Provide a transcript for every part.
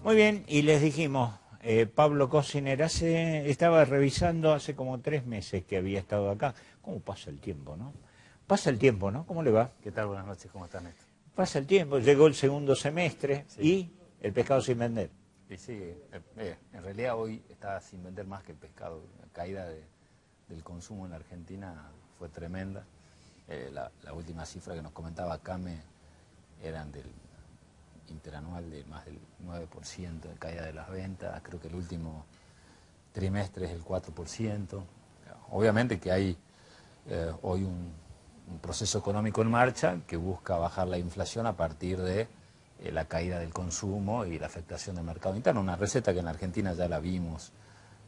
Muy bien, y les dijimos, Pablo Cosiner estaba revisando hace como 3 meses que había estado acá. ¿Cómo pasa el tiempo, no? Pasa el tiempo, ¿no? ¿Cómo le va? ¿Qué tal? Buenas noches, ¿cómo estás, Néstor? Pasa el tiempo, llegó el segundo semestre Sí. y el pescado sin vender. Y sí, en realidad hoy está sin vender más que el pescado. La caída del consumo en la Argentina fue tremenda. La última cifra que nos comentaba Came eran del interanual de más del 9% de caída de las ventas. Creo que el último trimestre es el 4%. Obviamente que hay hoy un proceso económico en marcha que busca bajar la inflación a partir de la caída del consumo y la afectación del mercado interno. Una receta que en la Argentina ya la vimos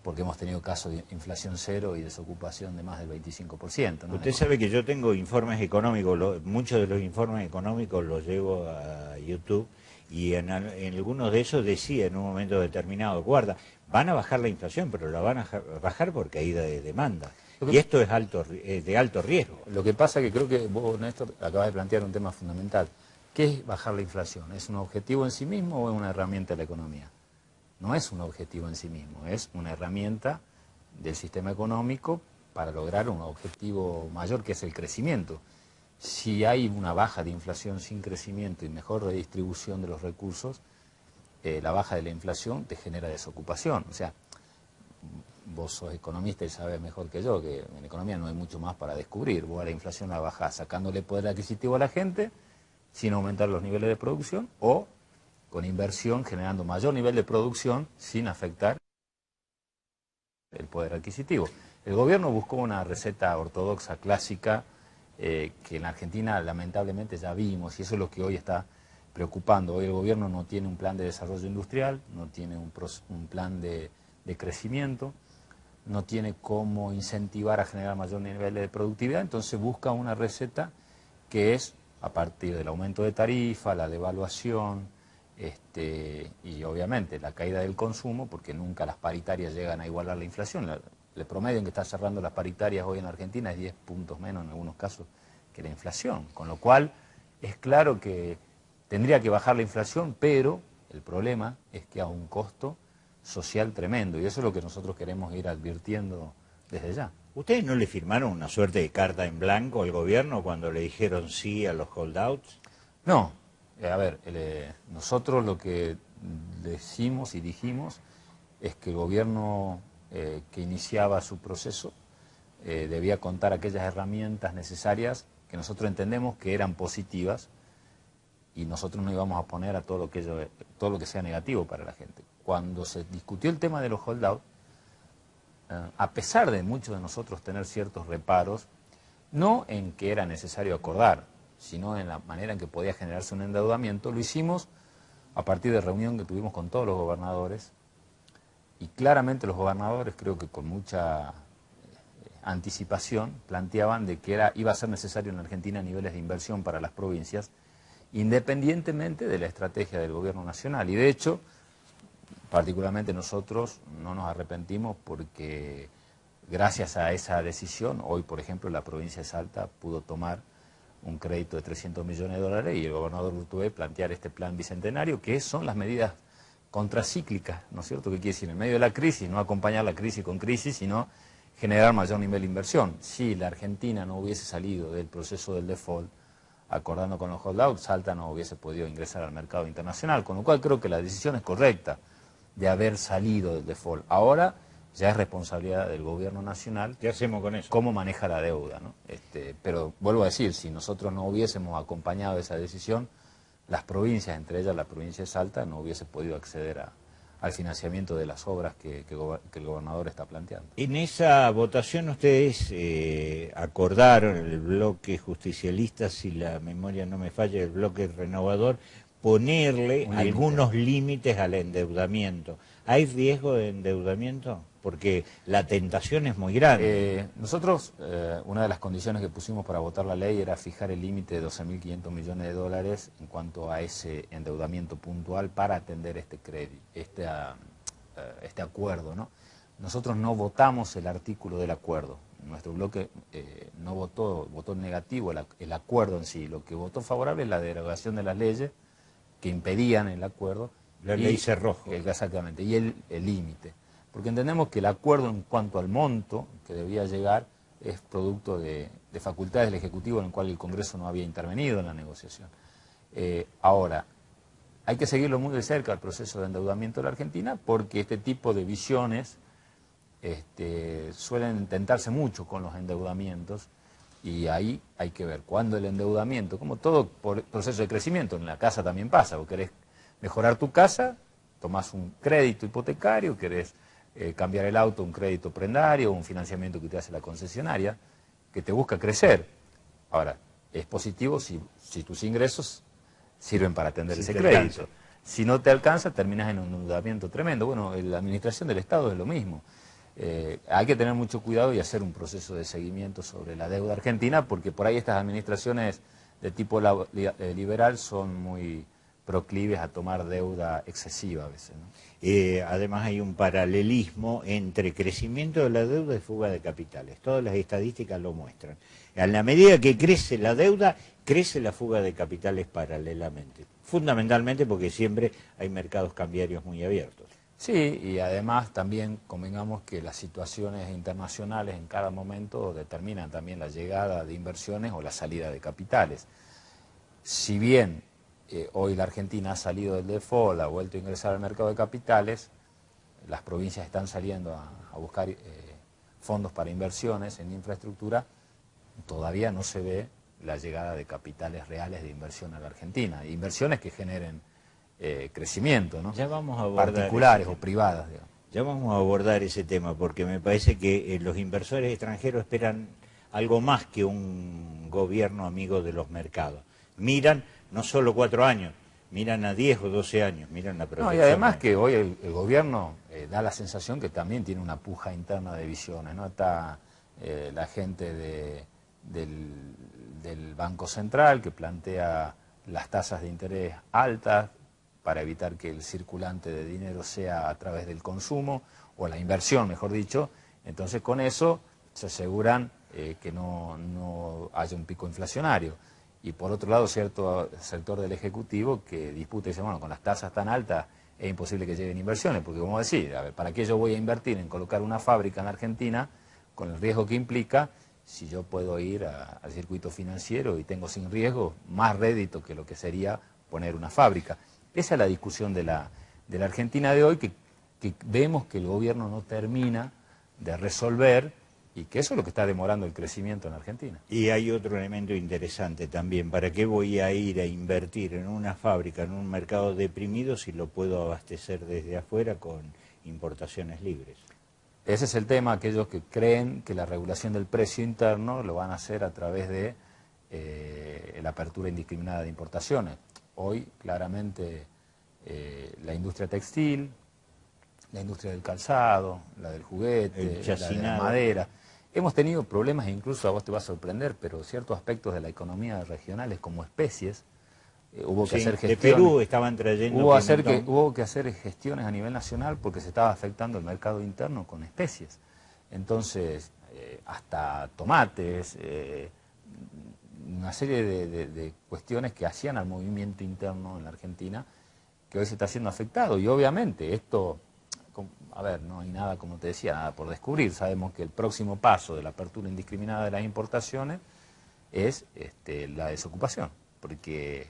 porque hemos tenido casos de inflación cero y desocupación de más del 25%, ¿no? Usted sabe que yo tengo informes económicos, muchos de los informes económicos los llevo a YouTube y en algunos de esos decía en un momento determinado, guarda, van a bajar la inflación, pero la van a bajar por caída de demanda. Y esto es de alto riesgo. Lo que pasa es que creo que vos, Néstor, acabas de plantear un tema fundamental. ¿Qué es bajar la inflación? ¿Es un objetivo en sí mismo o es una herramienta de la economía? No es un objetivo en sí mismo, es una herramienta del sistema económico para lograr un objetivo mayor que es el crecimiento. Si hay una baja de inflación sin crecimiento y mejor redistribución de los recursos, la baja de la inflación te genera desocupación. O sea, vos sos economista y sabes mejor que yo que en economía no hay mucho más para descubrir. Vos a la inflación la bajás sacándole poder adquisitivo a la gente sin aumentar los niveles de producción o con inversión generando mayor nivel de producción sin afectar el poder adquisitivo. El gobierno buscó una receta ortodoxa clásica que en la Argentina lamentablemente ya vimos y eso es lo que hoy está preocupando. Hoy el gobierno no tiene un plan de desarrollo industrial, no tiene un plan de crecimiento, no tiene cómo incentivar a generar mayor nivel de productividad, entonces busca una receta que es a partir del aumento de tarifa, la devaluación y obviamente la caída del consumo, porque nunca las paritarias llegan a igualar la inflación. El promedio en que está cerrando las paritarias hoy en Argentina es 10 puntos menos en algunos casos que la inflación, con lo cual es claro que tendría que bajar la inflación, pero el problema es que a un costo social tremendo, y eso es lo que nosotros queremos ir advirtiendo desde ya. ¿Ustedes no le firmaron una suerte de carta en blanco al gobierno cuando le dijeron sí a los holdouts? No, a ver, nosotros lo que decimos y dijimos es que el gobierno que iniciaba su proceso debía contar aquellas herramientas necesarias que nosotros entendemos que eran positivas y nosotros no íbamos a poner a todo lo que sea negativo para la gente. Cuando se discutió el tema de los holdouts, a pesar de muchos de nosotros tener ciertos reparos, no en que era necesario acordar, sino en la manera en que podía generarse un endeudamiento, lo hicimos a partir de reunión que tuvimos con todos los gobernadores, y claramente los gobernadores, creo que con mucha anticipación, planteaban de que iba a ser necesario en Argentina niveles de inversión para las provincias, independientemente de la estrategia del gobierno nacional. Y de hecho, particularmente nosotros no nos arrepentimos porque gracias a esa decisión, hoy por ejemplo la provincia de Salta pudo tomar un crédito de 300 millones de dólares y el gobernador Urtubey plantear este plan bicentenario, que son las medidas contracíclicas, ¿no es cierto? ¿Qué quiere decir? En medio de la crisis, no acompañar la crisis con crisis, sino generar mayor nivel de inversión. Si la Argentina no hubiese salido del proceso del default, acordando con los holdouts, Salta no hubiese podido ingresar al mercado internacional, con lo cual creo que la decisión es correcta de haber salido del default. Ahora ya es responsabilidad del gobierno nacional. ¿Qué hacemos con eso? Cómo maneja la deuda, ¿no? Pero vuelvo a decir, si nosotros no hubiésemos acompañado esa decisión, las provincias, entre ellas la provincia de Salta, no hubiese podido acceder al financiamiento de las obras que el gobernador está planteando. En esa votación ustedes acordaron, el bloque justicialista, si la memoria no me falla, el bloque renovador, ponerle algunos límites al endeudamiento. ¿Hay riesgo de endeudamiento? Porque la tentación es muy grande. Nosotros, una de las condiciones que pusimos para votar la ley era fijar el límite de 12.500 millones de dólares en cuanto a ese endeudamiento puntual para atender este acuerdo, ¿no? Nosotros no votamos el artículo del acuerdo. Nuestro bloque no votó negativo el acuerdo en sí. Lo que votó favorable es la derogación de las leyes que impedían el acuerdo La ley Cerrojo. Exactamente, y el límite. Porque entendemos que el acuerdo en cuanto al monto que debía llegar es producto de facultades del Ejecutivo en el cual el Congreso no había intervenido en la negociación. Ahora, hay que seguirlo muy de cerca el proceso de endeudamiento de la Argentina porque este tipo de visiones suelen intentarse mucho con los endeudamientos y ahí hay que ver cuándo el endeudamiento, como todo proceso de crecimiento, en la casa también pasa, vos querés mejorar tu casa, tomás un crédito hipotecario, querés cambiar el auto, un crédito prendario, un financiamiento que te hace la concesionaria, que te busca crecer. Ahora, es positivo si tus ingresos sirven para atender ese crédito. Si no te alcanza, terminas en un endeudamiento tremendo. Bueno, la administración del Estado es lo mismo. Hay que tener mucho cuidado y hacer un proceso de seguimiento sobre la deuda argentina, porque por ahí estas administraciones de tipo liberal son muy proclives a tomar deuda excesiva a veces, ¿no? Además hay un paralelismo entre crecimiento de la deuda y fuga de capitales. Todas las estadísticas lo muestran. A la medida que crece la deuda, crece la fuga de capitales paralelamente. Fundamentalmente porque siempre hay mercados cambiarios muy abiertos. Sí, y además también convengamos que las situaciones internacionales en cada momento determinan también la llegada de inversiones o la salida de capitales. Si bien hoy la Argentina ha salido del default, ha vuelto a ingresar al mercado de capitales, las provincias están saliendo a buscar fondos para inversiones en infraestructura, todavía no se ve la llegada de capitales reales de inversión a la Argentina, inversiones que generen crecimiento, ¿no? Ya vamos a abordar particulares o privadas, digamos. Ya vamos a abordar ese tema porque me parece que los inversores extranjeros esperan algo más que un gobierno amigo de los mercados. Miran no solo 4 años, miran a 10 o 12 años, miran la proyección. No, y además que hoy el gobierno da la sensación que también tiene una puja interna de visiones, ¿no? Está la gente del Banco Central que plantea las tasas de interés altas para evitar que el circulante de dinero sea a través del consumo, o la inversión, mejor dicho. Entonces con eso se aseguran que no haya un pico inflacionario. Y por otro lado, cierto sector del Ejecutivo que disputa y dice, bueno, con las tasas tan altas es imposible que lleguen inversiones, porque como decir, a ver, ¿para qué yo voy a invertir en colocar una fábrica en Argentina con el riesgo que implica si yo puedo ir al circuito financiero y tengo sin riesgo más rédito que lo que sería poner una fábrica? Esa es la discusión de la Argentina de hoy, que vemos que el gobierno no termina de resolver y que eso es lo que está demorando el crecimiento en Argentina. Y hay otro elemento interesante también. ¿Para qué voy a ir a invertir en una fábrica, en un mercado deprimido, si lo puedo abastecer desde afuera con importaciones libres? Ese es el tema, aquellos que creen que la regulación del precio interno lo van a hacer a través de la apertura indiscriminada de importaciones. Hoy, claramente, la industria textil, la industria del calzado, la del juguete, la de la madera. Hemos tenido problemas, incluso a vos te va a sorprender, pero ciertos aspectos de la economía regionales, como especies, hubo que hacer gestiones. De Perú estaban trayendo Hubo que hacer gestiones a nivel nacional porque se estaba afectando el mercado interno con especies. Entonces, hasta tomates, una serie de cuestiones que hacían al movimiento interno en la Argentina, que hoy se está siendo afectado. Y obviamente esto, a ver, no hay nada, como te decía, nada por descubrir. Sabemos que el próximo paso de la apertura indiscriminada de las importaciones es la desocupación. Porque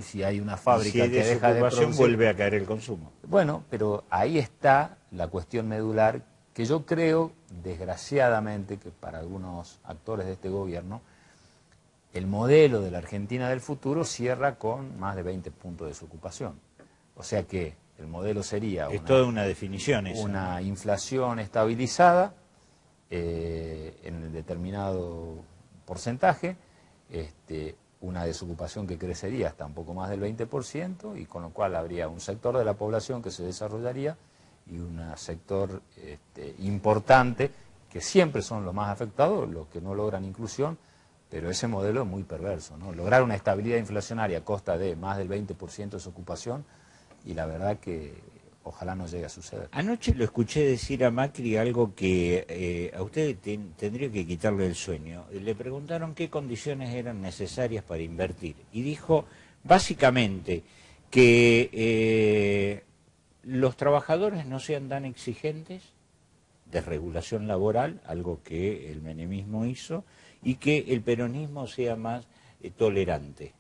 si hay una fábrica que deja de producir, vuelve a caer el consumo. Bueno, pero ahí está la cuestión medular, que yo creo, desgraciadamente, que para algunos actores de este gobierno, el modelo de la Argentina del futuro cierra con más de 20 puntos de desocupación. O sea que el modelo sería toda una definición eso, una inflación estabilizada en determinado porcentaje, una desocupación que crecería hasta un poco más del 20%, y con lo cual habría un sector de la población que se desarrollaría y un sector importante, que siempre son los más afectados, los que no logran inclusión, pero ese modelo es muy perverso, ¿no? Lograr una estabilidad inflacionaria a costa de más del 20% de desocupación, y la verdad que ojalá no llegue a suceder. Anoche lo escuché decir a Macri algo que a usted tendría que quitarle el sueño. Le preguntaron qué condiciones eran necesarias para invertir y dijo básicamente que los trabajadores no sean tan exigentes de regulación laboral, algo que el menemismo hizo, y que el peronismo sea más tolerante.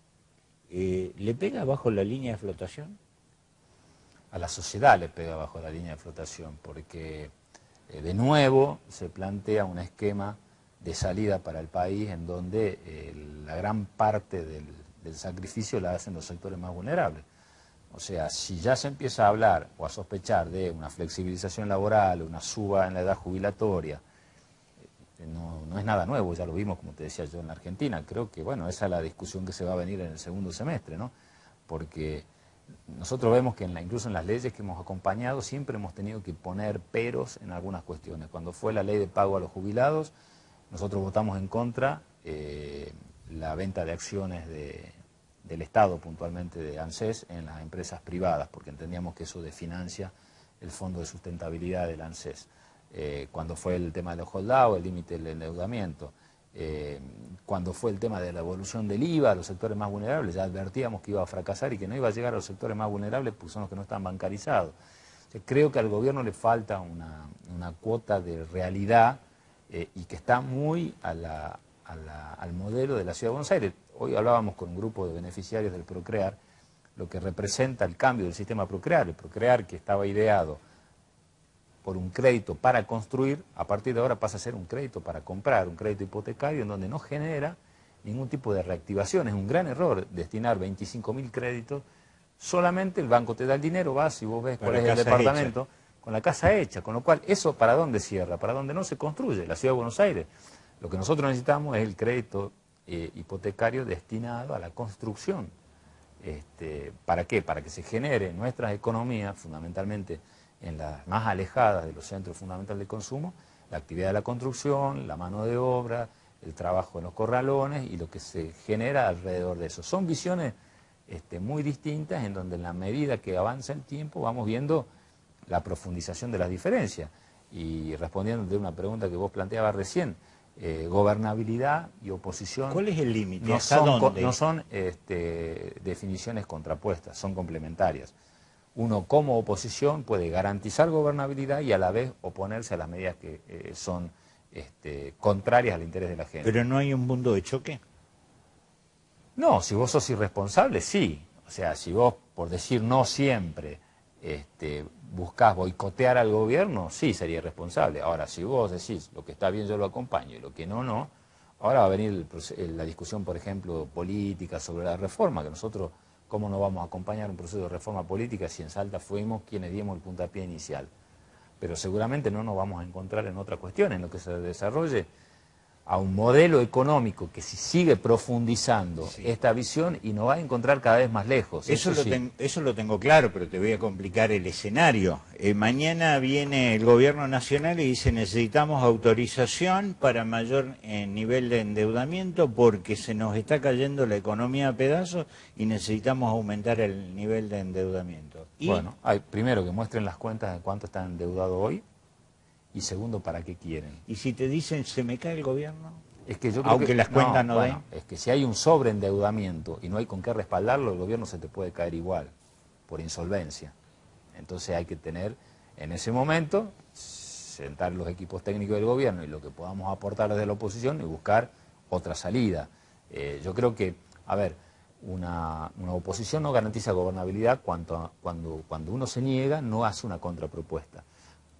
¿Le pega bajo la línea de flotación? A la sociedad le pega bajo la línea de flotación, porque de nuevo se plantea un esquema de salida para el país en donde la gran parte del sacrificio la hacen los sectores más vulnerables. O sea, si ya se empieza a hablar o a sospechar de una flexibilización laboral, una suba en la edad jubilatoria, no es nada nuevo, ya lo vimos, como te decía yo, en la Argentina. Creo que, bueno, esa es la discusión que se va a venir en el segundo semestre, ¿no? Porque nosotros vemos que incluso en las leyes que hemos acompañado siempre hemos tenido que poner peros en algunas cuestiones. Cuando fue la ley de pago a los jubilados, nosotros votamos en contra la venta de acciones del Estado, puntualmente de ANSES, en las empresas privadas, porque entendíamos que eso desfinancia el fondo de sustentabilidad del ANSES. Cuando fue el tema de los holdados, el límite del endeudamiento, cuando fue el tema de la evolución del IVA, los sectores más vulnerables, ya advertíamos que iba a fracasar y que no iba a llegar a los sectores más vulnerables porque son los que no están bancarizados. O sea, creo que al gobierno le falta una cuota de realidad y que está muy al modelo de la Ciudad de Buenos Aires. Hoy hablábamos con un grupo de beneficiarios del Procrear, lo que representa el cambio del sistema Procrear. El Procrear, que estaba ideado por un crédito para construir, a partir de ahora pasa a ser un crédito para comprar, un crédito hipotecario en donde no genera ningún tipo de reactivación. Es un gran error destinar 25.000 créditos, solamente el banco te da el dinero, vas y vos ves cuál es el departamento, con la casa hecha, con lo cual, ¿eso para dónde cierra? Para dónde no se construye, la Ciudad de Buenos Aires. Lo que nosotros necesitamos es el crédito hipotecario destinado a la construcción. ¿Para qué? Para que se genere en nuestras economías, fundamentalmente en las más alejadas de los centros fundamentales de consumo, la actividad de la construcción, la mano de obra, el trabajo en los corralones y lo que se genera alrededor de eso. Son visiones muy distintas en donde en la medida que avanza el tiempo vamos viendo la profundización de las diferencias. Y respondiendo de una pregunta que vos planteabas recién, gobernabilidad y oposición. ¿Cuál es el límite? No son definiciones contrapuestas, son complementarias. Uno como oposición puede garantizar gobernabilidad y a la vez oponerse a las medidas que son contrarias al interés de la gente. ¿Pero no hay un mundo de choque? No, si vos sos irresponsable, sí. O sea, si vos, por decir no siempre, buscás boicotear al gobierno, sí sería irresponsable. Ahora, si vos decís lo que está bien yo lo acompaño y lo que no, no. Ahora va a venir la discusión, por ejemplo, política sobre la reforma, que nosotros, ¿cómo no vamos a acompañar un proceso de reforma política si en Salta fuimos quienes dimos el puntapié inicial? Pero seguramente no nos vamos a encontrar en otra cuestión, en lo que se desarrolle a un modelo económico que si sigue profundizando esta visión y nos va a encontrar cada vez más lejos. Eso lo tengo claro, pero te voy a complicar el escenario. Mañana viene el gobierno nacional y dice necesitamos autorización para mayor nivel de endeudamiento porque se nos está cayendo la economía a pedazos y necesitamos aumentar el nivel de endeudamiento. Bueno, primero que muestren las cuentas de cuánto están endeudados hoy. Y segundo, ¿para qué quieren? ¿Y si te dicen se me cae el gobierno? Es que yo creo aunque las cuentas no den. Es que si hay un sobreendeudamiento y no hay con qué respaldarlo, el gobierno se te puede caer igual, por insolvencia. Entonces hay que tener, en ese momento, sentar los equipos técnicos del gobierno y lo que podamos aportar desde la oposición y buscar otra salida. Yo creo que, a ver, una oposición no garantiza gobernabilidad cuando uno se niega, no hace una contrapropuesta.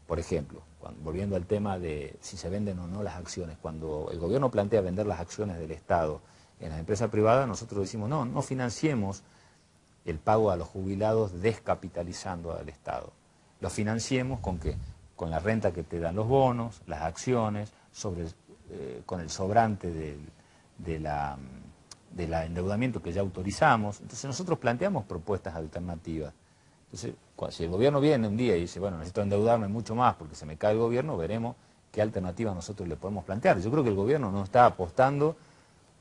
Por ejemplo, volviendo al tema de si se venden o no las acciones, cuando el gobierno plantea vender las acciones del Estado en las empresas privadas, nosotros decimos no financiemos el pago a los jubilados descapitalizando al Estado. Lo financiemos con la renta que te dan los bonos, las acciones, con el sobrante del endeudamiento que ya autorizamos. Entonces nosotros planteamos propuestas alternativas. Entonces, si el gobierno viene un día y dice, bueno, necesito endeudarme mucho más porque se me cae el gobierno, veremos qué alternativa nosotros le podemos plantear. Yo creo que el gobierno no está apostando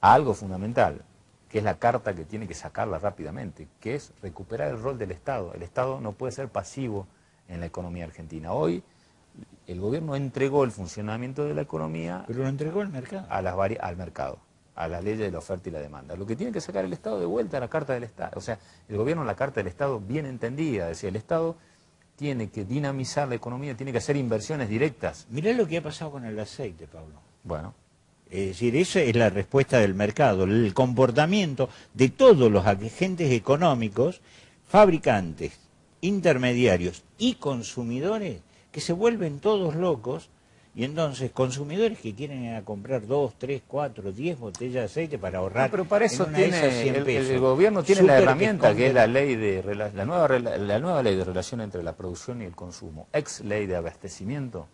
a algo fundamental, que es la carta que tiene que sacarla rápidamente, que es recuperar el rol del Estado. El Estado no puede ser pasivo en la economía argentina. Hoy el gobierno entregó el funcionamiento de la economía... Pero lo entregó al mercado. Al mercado, a las leyes de la oferta y la demanda. Lo que tiene que sacar el Estado de vuelta a la Carta del Estado. O sea, el gobierno la Carta del Estado bien entendida. Es decir, el Estado tiene que dinamizar la economía, tiene que hacer inversiones directas. Mirá lo que ha pasado con el aceite, Pablo. Bueno. Es decir, esa es la respuesta del mercado, el comportamiento de todos los agentes económicos, fabricantes, intermediarios y consumidores, que se vuelven todos locos, y entonces consumidores que quieren ir a comprar 2, 3, 4, 10 botellas de aceite para ahorrar. No, pero para eso en una de esas 100 el pesos. gobierno tiene la Súper herramienta que es la ley de la nueva ley de relación entre la producción y el consumo, ex ley de abastecimiento.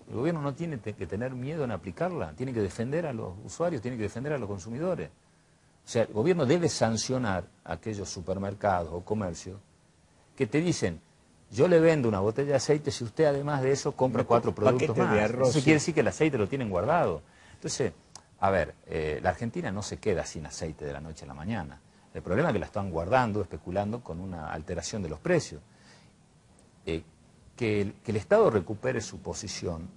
El gobierno no tiene que tener miedo en aplicarla, tiene que defender a los usuarios, tiene que defender a los consumidores. O sea, el gobierno debe sancionar a aquellos supermercados o comercios que te dicen, yo le vendo una botella de aceite si usted además de eso compra 4 productos más. Eso quiere decir que el aceite lo tienen guardado. Entonces, a ver, la Argentina no se queda sin aceite de la noche a la mañana. El problema es que la están guardando, especulando con una alteración de los precios. Que el Estado recupere su posición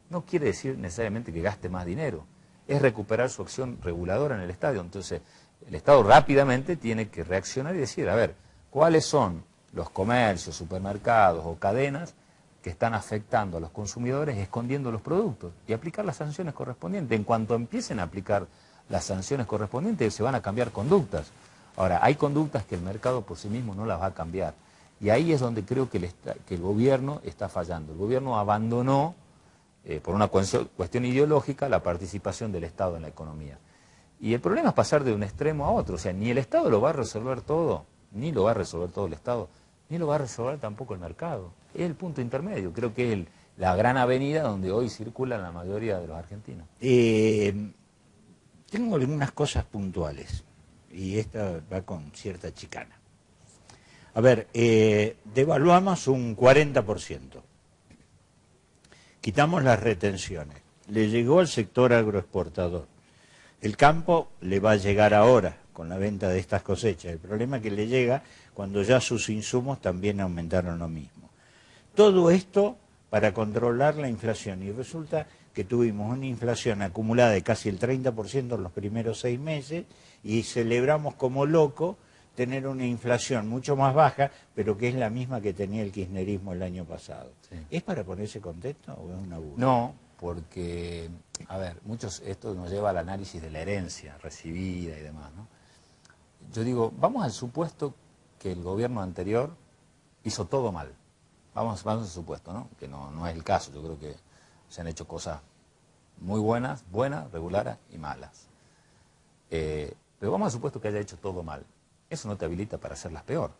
no quiere decir necesariamente que gaste más dinero, es recuperar su acción reguladora en el Estado. Entonces, el Estado rápidamente tiene que reaccionar y decir, a ver, ¿cuáles son los comercios, supermercados o cadenas que están afectando a los consumidores escondiendo los productos? Y aplicar las sanciones correspondientes. En cuanto empiecen a aplicar las sanciones correspondientes, se van a cambiar conductas. Ahora, hay conductas que el mercado por sí mismo no las va a cambiar. Y ahí es donde creo que el gobierno está fallando. El gobierno abandonó, por una cuestión ideológica, la participación del Estado en la economía. Y el problema es pasar de un extremo a otro. O sea, ni el Estado lo va a resolver todo, ni lo va a resolver todo el Estado, ni lo va a resolver tampoco el mercado. Es el punto intermedio. Creo que es la gran avenida donde hoy circulan la mayoría de los argentinos. Tengo algunas cosas puntuales, y esta va con cierta chicana. A ver, devaluamos un 40%. Quitamos las retenciones. Le llegó al sector agroexportador. El campo le va a llegar ahora con la venta de estas cosechas. El problema es que le llega cuando ya sus insumos también aumentaron lo mismo. Todo esto para controlar la inflación. Y resulta que tuvimos una inflación acumulada de casi el 30% en los primeros 6 meses y celebramos como loco tener una inflación mucho más baja, pero que es la misma que tenía el kirchnerismo el año pasado. Sí. ¿Es para ponerse contento o es una burla? No, porque, a ver, esto nos lleva al análisis de la herencia recibida y demás, ¿no? Yo digo, vamos al supuesto que el gobierno anterior hizo todo mal. Vamos al supuesto, ¿no? Que no es el caso. Yo creo que se han hecho cosas muy buenas, regulares y malas. Pero vamos al supuesto que haya hecho todo mal. Eso no te habilita para hacerlas peor.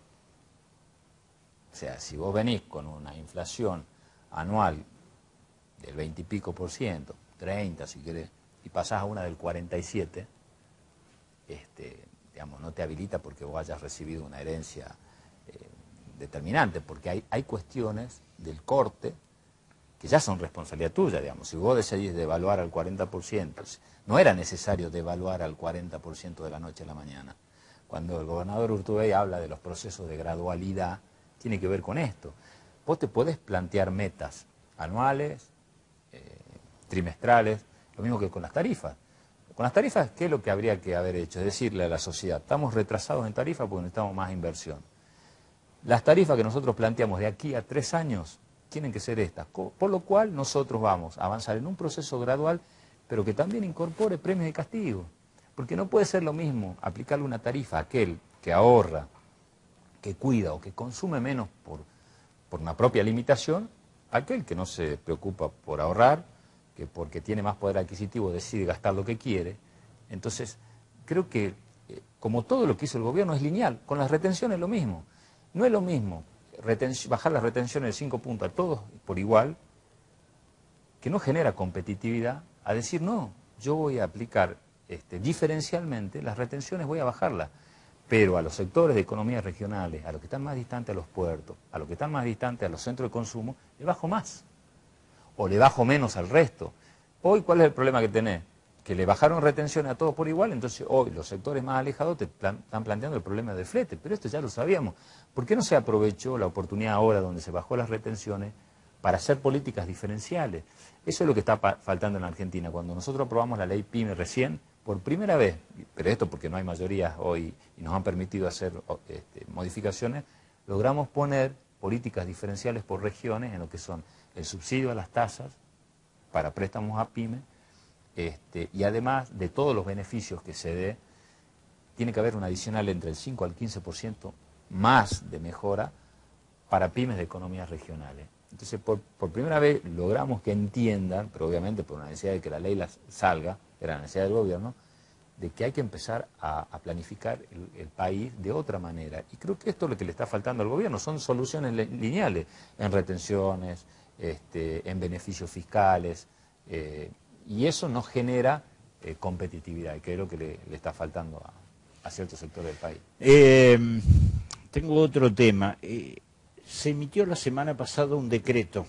O sea, si vos venís con una inflación anual del 20 y pico %, 30 si querés, y pasás a una del 47, digamos, no te habilita porque vos hayas recibido una herencia determinante, porque hay cuestiones del corte que ya son responsabilidad tuya, digamos. Si vos decidís devaluar al 40%, no era necesario devaluar al 40% de la noche a la mañana. Cuando el gobernador Urtubey habla de los procesos de gradualidad, tiene que ver con esto. Vos te podés plantear metas anuales, trimestrales, lo mismo que con las tarifas. Con las tarifas, ¿qué es lo que habría que haber hecho? Es decirle a la sociedad, estamos retrasados en tarifas porque necesitamos más inversión. Las tarifas que nosotros planteamos de aquí a 3 años tienen que ser estas, por lo cual nosotros vamos a avanzar en un proceso gradual, pero que también incorpore premios y castigos. Porque no puede ser lo mismo aplicarle una tarifa a aquel que ahorra, que cuida o que consume menos por una propia limitación, a aquel que no se preocupa por ahorrar, que porque tiene más poder adquisitivo decide gastar lo que quiere. Entonces, creo que como todo lo que hizo el gobierno es lineal, con las retenciones lo mismo. No es lo mismo bajar las retenciones de 5 puntos a todos por igual, que no genera competitividad, a decir no, yo voy a aplicar diferencialmente las retenciones, voy a bajarlas, pero a los sectores de economías regionales, a los que están más distantes a los puertos, a los que están más distantes a los centros de consumo, le bajo más, o le bajo menos al resto. Hoy, ¿cuál es el problema que tenés? Que le bajaron retenciones a todos por igual, entonces hoy los sectores más alejados te están planteando el problema del flete, pero esto ya lo sabíamos. ¿Por qué no se aprovechó la oportunidad ahora donde se bajó las retenciones para hacer políticas diferenciales? Eso es lo que está faltando en la Argentina. Cuando nosotros aprobamos la ley PYME recién, por primera vez, pero esto porque no hay mayoría hoy y nos han permitido hacer modificaciones, logramos poner políticas diferenciales por regiones en lo que son el subsidio a las tasas para préstamos a pymes, y además de todos los beneficios que se dé, tiene que haber un adicional entre el 5 al 15% más de mejora para pymes de economías regionales. Entonces, por primera vez logramos que entiendan, pero obviamente por una necesidad de que la ley salga, era la necesidad del gobierno, de que hay que empezar a planificar el país de otra manera. Y creo que esto es lo que le está faltando al gobierno, son soluciones lineales, en retenciones, en beneficios fiscales, y eso no genera competitividad, que es lo que le está faltando a ciertos sectores del país. Tengo otro tema. Se emitió la semana pasada un decreto,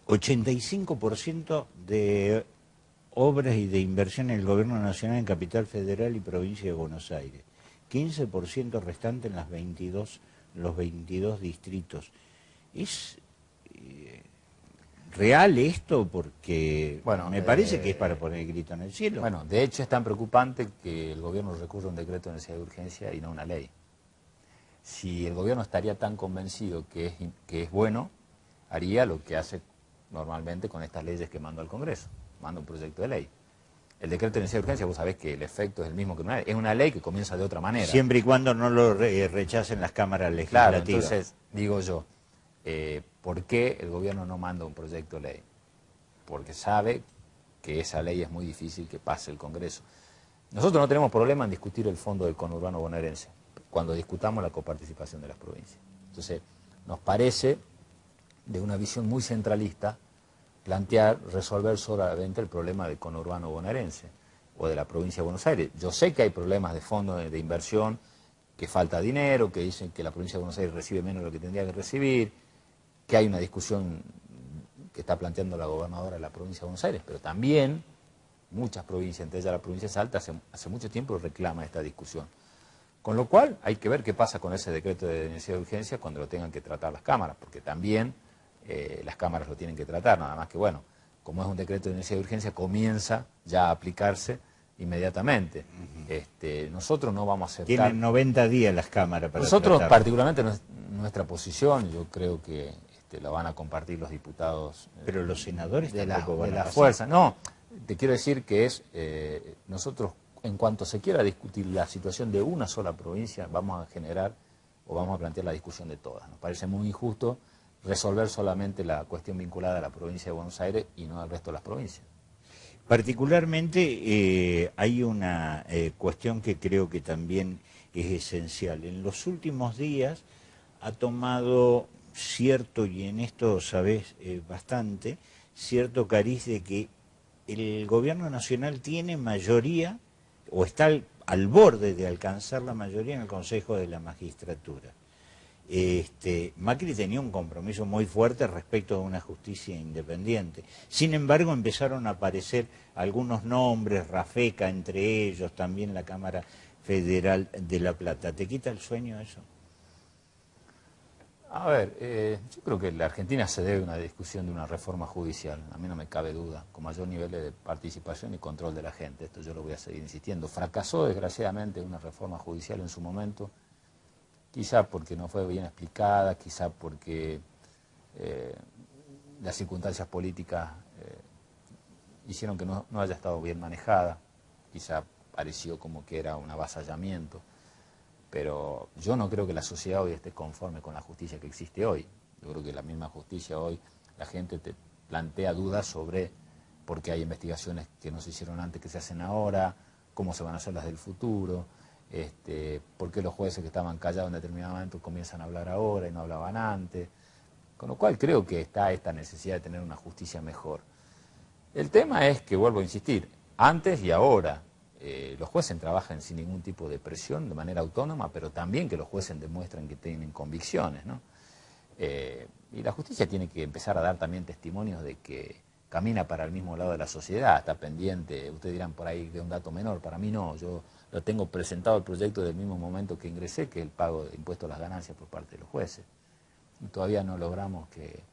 85% de obras y de inversión en el Gobierno Nacional en Capital Federal y Provincia de Buenos Aires, 15% restante en los 22 distritos. ¿Es real esto? Porque bueno, me parece que es para poner el grito en el cielo. Bueno, de hecho es tan preocupante que el gobierno recurra a un decreto de necesidad de urgencia y no a una ley. Si el gobierno estaría tan convencido que es bueno, haría lo que hace normalmente con estas leyes que manda al Congreso, manda un proyecto de ley. El decreto de necesidad de urgencia, vos sabés que el efecto es el mismo que una ley. Es una ley que comienza de otra manera. Siempre y cuando no lo rechacen las cámaras legislativas. Claro, entonces, digo yo, ¿por qué el gobierno no manda un proyecto de ley? Porque sabe que esa ley es muy difícil que pase el Congreso. Nosotros no tenemos problema en discutir el fondo del conurbano bonaerense, cuando discutamos la coparticipación de las provincias. Entonces, nos parece, de una visión muy centralista, resolver solamente el problema del conurbano bonaerense o de la provincia de Buenos Aires. Yo sé que hay problemas de fondo de inversión, que falta dinero, que dicen que la provincia de Buenos Aires recibe menos de lo que tendría que recibir, que hay una discusión que está planteando la gobernadora de la provincia de Buenos Aires, pero también muchas provincias, entre ellas la provincia de Salta, hace mucho tiempo reclama esta discusión. Con lo cual hay que ver qué pasa con ese decreto de necesidad de urgencia cuando lo tengan que tratar las cámaras, porque también las cámaras lo tienen que tratar, nada más que bueno, como es un decreto de necesidad de urgencia, comienza ya a aplicarse inmediatamente. Nosotros no vamos a aceptar... Tienen 90 días las cámaras para nosotros, tratar. Particularmente nuestra posición, yo creo que la van a compartir los diputados... Pero los senadores de la pasar. fuerza. No, te quiero decir que nosotros, en cuanto se quiera discutir la situación de una sola provincia, vamos a generar o vamos a plantear la discusión de todas. Nos parece muy injusto resolver solamente la cuestión vinculada a la provincia de Buenos Aires y no al resto de las provincias. Particularmente hay una cuestión que creo que también es esencial. En los últimos días ha tomado cierto, y en esto sabés bastante, cierto cariz de que el gobierno nacional tiene mayoría o está al borde de alcanzar la mayoría en el Consejo de la Magistratura. Macri tenía un compromiso muy fuerte respecto a una justicia independiente. Sin embargo, empezaron a aparecer algunos nombres, Rafeca entre ellos, también la Cámara Federal de La Plata. ¿Te quita el sueño eso? A ver, yo creo que la Argentina se debe a una discusión de una reforma judicial, a mí no me cabe duda, con mayor nivel de participación y control de la gente. Esto yo lo voy a seguir insistiendo. Fracasó desgraciadamente una reforma judicial en su momento, quizá porque no fue bien explicada, quizá porque las circunstancias políticas hicieron que no haya estado bien manejada, quizá pareció como que era un avasallamiento, pero yo no creo que la sociedad hoy esté conforme con la justicia que existe hoy. Yo creo que la misma justicia hoy, la gente te plantea dudas sobre por qué hay investigaciones que no se hicieron antes que se hacen ahora, cómo se van a hacer las del futuro, por qué los jueces que estaban callados en determinado momento comienzan a hablar ahora y no hablaban antes. Con lo cual creo que está esta necesidad de tener una justicia mejor. El tema es que, vuelvo a insistir, antes y ahora, los jueces trabajan sin ningún tipo de presión, de manera autónoma, pero también que los jueces demuestran que tienen convicciones, ¿no? Y la justicia tiene que empezar a dar también testimonios de que camina para el mismo lado de la sociedad, está pendiente. Ustedes dirán por ahí de un dato menor, para mí no, yo lo tengo presentado el proyecto del mismo momento que ingresé, que es el pago de impuestos a las ganancias por parte de los jueces. Y todavía no logramos que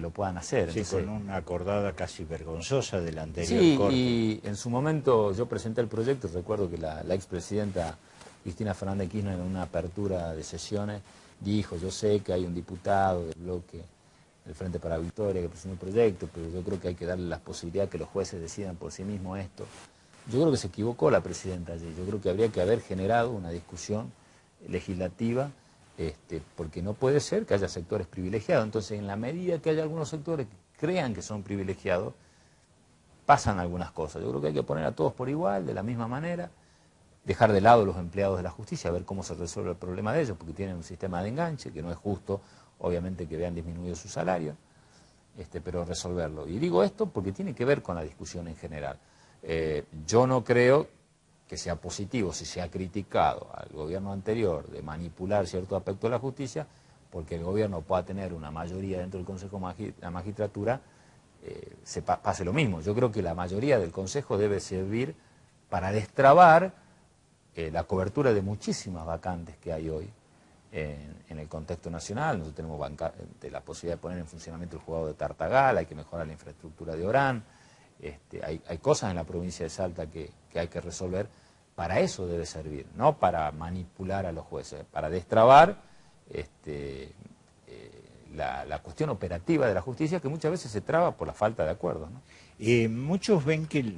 lo puedan hacer. Sí, entonces, con una acordada casi vergonzosa de la anterior sí, corte. Y en su momento yo presenté el proyecto, recuerdo que la expresidenta Cristina Fernández de Kirchner en una apertura de sesiones dijo, yo sé que hay un diputado del bloque del Frente para la Victoria que presentó un proyecto, pero yo creo que hay que darle la posibilidad que los jueces decidan por sí mismos esto. Yo creo que se equivocó la presidenta allí, yo creo que habría que haber generado una discusión legislativa, porque no puede ser que haya sectores privilegiados. Entonces, en la medida que haya algunos sectores que crean que son privilegiados, pasan algunas cosas. Yo creo que hay que poner a todos por igual, de la misma manera, dejar de lado los empleados de la justicia, a ver cómo se resuelve el problema de ellos, porque tienen un sistema de enganche, que no es justo, obviamente, que vean disminuido su salario, pero resolverlo. Y digo esto porque tiene que ver con la discusión en general. Yo no creo que sea positivo si se ha criticado al gobierno anterior de manipular cierto aspecto de la justicia, porque el gobierno pueda tener una mayoría dentro del Consejo de la Magistratura, pase lo mismo. Yo creo que la mayoría del Consejo debe servir para destrabar la cobertura de muchísimas vacantes que hay hoy en el contexto nacional. Nosotros tenemos la posibilidad de poner en funcionamiento el juzgado de Tartagal, hay que mejorar la infraestructura de Orán, hay cosas en la provincia de Salta que hay que resolver. Para eso debe servir, no para manipular a los jueces, para destrabar la cuestión operativa de la justicia, que muchas veces se traba por la falta de acuerdo, ¿no? Muchos ven que,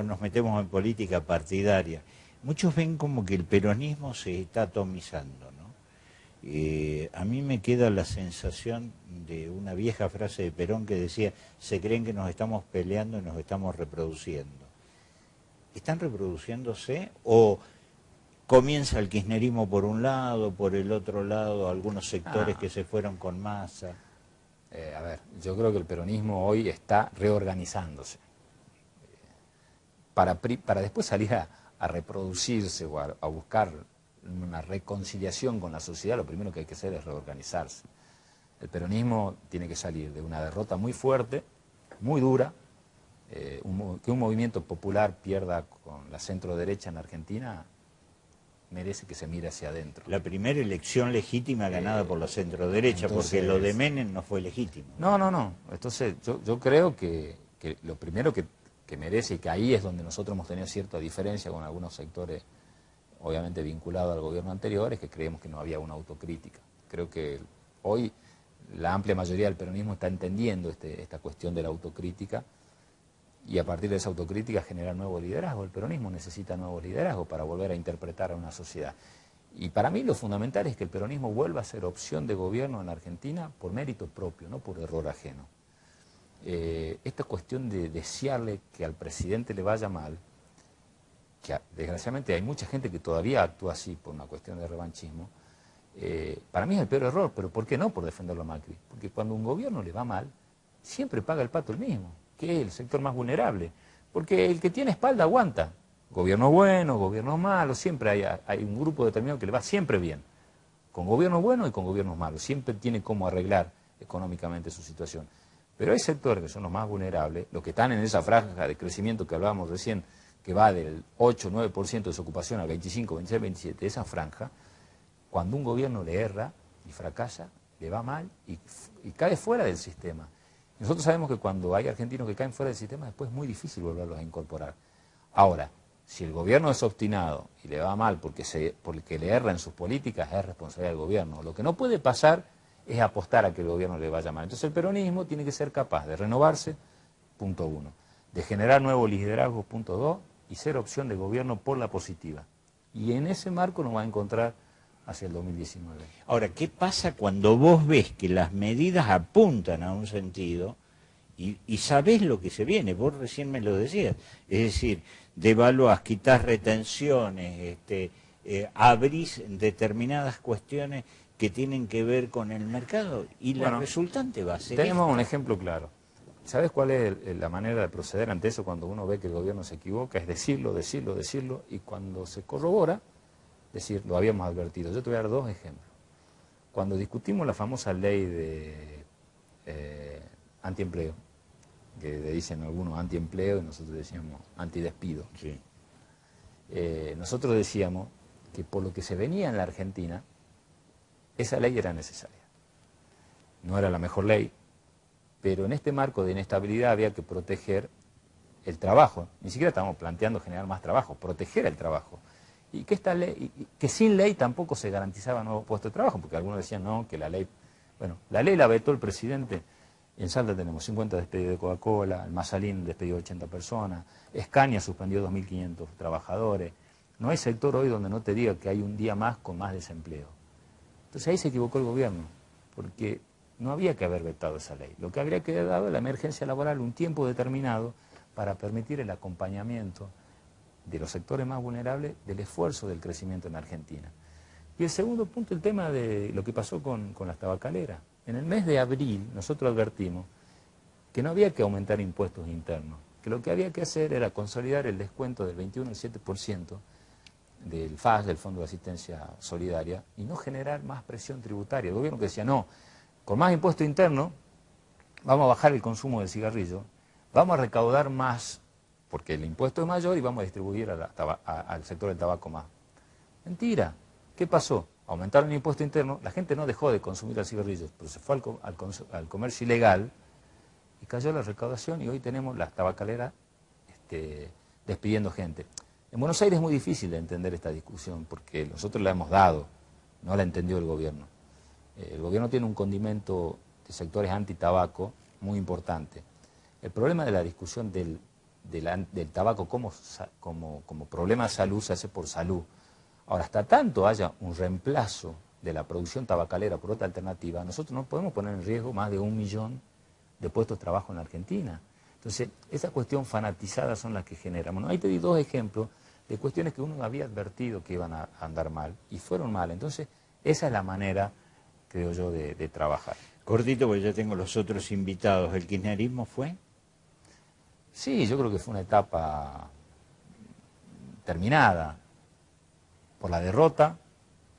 nos metemos en política partidaria, muchos ven como que el peronismo se está atomizando, ¿no? A mí me queda la sensación de una vieja frase de Perón que decía, se creen que nos estamos peleando y nos estamos reproduciendo. ¿Están reproduciéndose o comienza el kirchnerismo por un lado, por el otro lado, algunos sectores que se fueron con Massa? A ver, yo creo que el peronismo hoy está reorganizándose. Para después salir a reproducirse o a buscar una reconciliación con la sociedad, lo primero que hay que hacer es reorganizarse. El peronismo tiene que salir de una derrota muy fuerte, muy dura, que un movimiento popular pierda con la centro-derecha en Argentina, merece que se mire hacia adentro. La primera elección legítima ganada por la centro-derecha, porque lo de Menem no fue legítimo. No. Entonces, yo creo que lo primero que merece, y que ahí es donde nosotros hemos tenido cierta diferencia con algunos sectores, obviamente vinculados al gobierno anterior, es que creemos que no había una autocrítica. Creo que hoy la amplia mayoría del peronismo está entendiendo esta cuestión de la autocrítica, y a partir de esa autocrítica generar nuevo liderazgo. El peronismo necesita nuevo liderazgo para volver a interpretar a una sociedad. Y para mí lo fundamental es que el peronismo vuelva a ser opción de gobierno en Argentina por mérito propio, no por error ajeno. Esta cuestión de desearle que al presidente le vaya mal, que desgraciadamente hay mucha gente que todavía actúa así por una cuestión de revanchismo, para mí es el peor error. Pero ¿por qué no por defenderlo a Macri? Porque cuando un gobierno le va mal, siempre paga el pato el mismo, que es el sector más vulnerable, porque el que tiene espalda aguanta. Gobiernos buenos, gobiernos malos, siempre hay un grupo determinado que le va siempre bien, con gobiernos buenos y con gobiernos malos, siempre tiene cómo arreglar económicamente su situación. Pero hay sectores que son los más vulnerables, los que están en esa franja de crecimiento que hablábamos recién, que va del 8-9% de desocupación al 25, 26, 27, esa franja, cuando un gobierno le erra y fracasa, le va mal y cae fuera del sistema. Nosotros sabemos que cuando hay argentinos que caen fuera del sistema, después es muy difícil volverlos a incorporar. Ahora, si el gobierno es obstinado y le va mal porque le erra en sus políticas, es responsabilidad del gobierno. Lo que no puede pasar es apostar a que el gobierno le vaya mal. Entonces el peronismo tiene que ser capaz de renovarse, punto 1, de generar nuevos liderazgos, punto 2, y ser opción de gobierno por la positiva. Y en ese marco nos va a encontrar hacia el 2019. Ahora, ¿qué pasa cuando vos ves que las medidas apuntan a un sentido y sabés lo que se viene? Vos recién me lo decías. Es decir, devaluás, quitás retenciones, abrís determinadas cuestiones que tienen que ver con el mercado y la resultante va a ser tenemos un ejemplo claro. ¿Sabes cuál es la manera de proceder ante eso cuando uno ve que el gobierno se equivoca? Es decirlo, y cuando se corrobora, decir, lo habíamos advertido. Yo te voy a dar dos ejemplos. Cuando discutimos la famosa ley de antiempleo, que le dicen algunos antiempleo y nosotros decíamos antidespido. Sí. Nosotros decíamos que por lo que se venía en la Argentina, esa ley era necesaria. No era la mejor ley, pero en este marco de inestabilidad había que proteger el trabajo. Ni siquiera estamos planteando generar más trabajo, proteger el trabajo. y que esta ley, que sin ley tampoco se garantizaba nuevos puestos de trabajo, porque algunos decían no, que la ley, bueno, la ley la vetó el presidente. En Salta tenemos 50 despedidos de Coca-Cola, el Mazalín despedió 80 personas, Escaña suspendió 2.500 trabajadores. No hay sector hoy donde no te diga que hay un día más con más desempleo. Entonces ahí se equivocó el gobierno, porque no había que haber vetado esa ley. Lo que habría que haber dado es la emergencia laboral un tiempo determinado para permitir el acompañamiento de los sectores más vulnerables del esfuerzo del crecimiento en Argentina. Y el segundo punto, el tema de lo que pasó con las tabacaleras. En el mes de abril nosotros advertimos que no había que aumentar impuestos internos, que lo que había que hacer era consolidar el descuento del 21 al 7% del FAS, del Fondo de Asistencia Solidaria, y no generar más presión tributaria. El gobierno que decía, no, con más impuesto interno vamos a bajar el consumo del cigarrillo, vamos a recaudar más, porque el impuesto es mayor y vamos a distribuir al sector del tabaco más. Mentira. ¿Qué pasó? Aumentaron el impuesto interno, la gente no dejó de consumir el cigarrillo, pero se fue al comercio ilegal y cayó la recaudación y hoy tenemos las tabacaleras despidiendo gente. En Buenos Aires es muy difícil de entender esta discusión porque nosotros la hemos dado, no la entendió el gobierno. El gobierno tiene un condimento de sectores anti-tabaco muy importante. El problema de la discusión del tabaco como problema de salud se hace por salud. Ahora, hasta tanto haya un reemplazo de la producción tabacalera por otra alternativa, nosotros no podemos poner en riesgo más de 1 millón de puestos de trabajo en la Argentina. Entonces, esa cuestión fanatizada son las que generan. Bueno, ahí te di 2 ejemplos de cuestiones que uno había advertido que iban a andar mal, y fueron mal. Entonces, esa es la manera, creo yo, de trabajar. Cortito, porque ya tengo los otros invitados. ¿El kirchnerismo fue? Sí, yo creo que fue una etapa terminada por la derrota,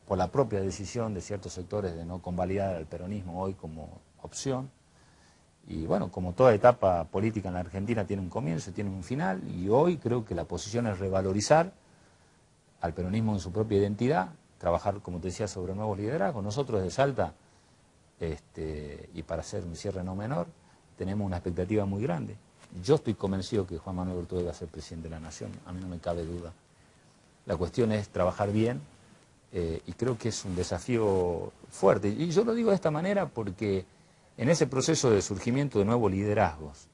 por la propia decisión de ciertos sectores de no convalidar al peronismo hoy como opción. Y bueno, como toda etapa política en la Argentina tiene un comienzo, tiene un final, y hoy creo que la posición es revalorizar al peronismo en su propia identidad, trabajar, como te decía, sobre nuevos liderazgos. Nosotros de Salta, y para hacer un cierre no menor, tenemos una expectativa muy grande. Yo estoy convencido que Juan Manuel Bertoldo va a ser presidente de la Nación, a mí no me cabe duda. La cuestión es trabajar bien, y creo que es un desafío fuerte. Y yo lo digo de esta manera porque en ese proceso de surgimiento de nuevos liderazgos,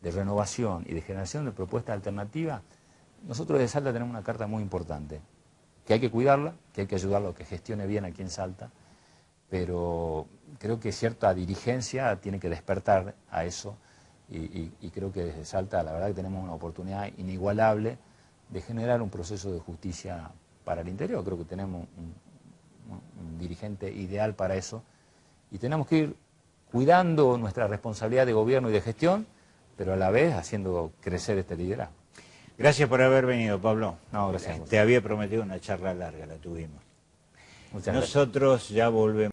de renovación y de generación de propuestas alternativas, nosotros de Salta tenemos una carta muy importante, que hay que cuidarla, que hay que ayudarlo a que gestione bien aquí en Salta, pero creo que cierta dirigencia tiene que despertar a eso, y creo que desde Salta la verdad que tenemos una oportunidad inigualable de generar un proceso de justicia para el interior. Creo que tenemos un dirigente ideal para eso, y tenemos que ir cuidando nuestra responsabilidad de gobierno y de gestión, pero a la vez haciendo crecer este liderazgo. Gracias por haber venido, Pablo. No, gracias a vos. Te había prometido una charla larga, la tuvimos. Muchas gracias. Nosotros ya volvemos.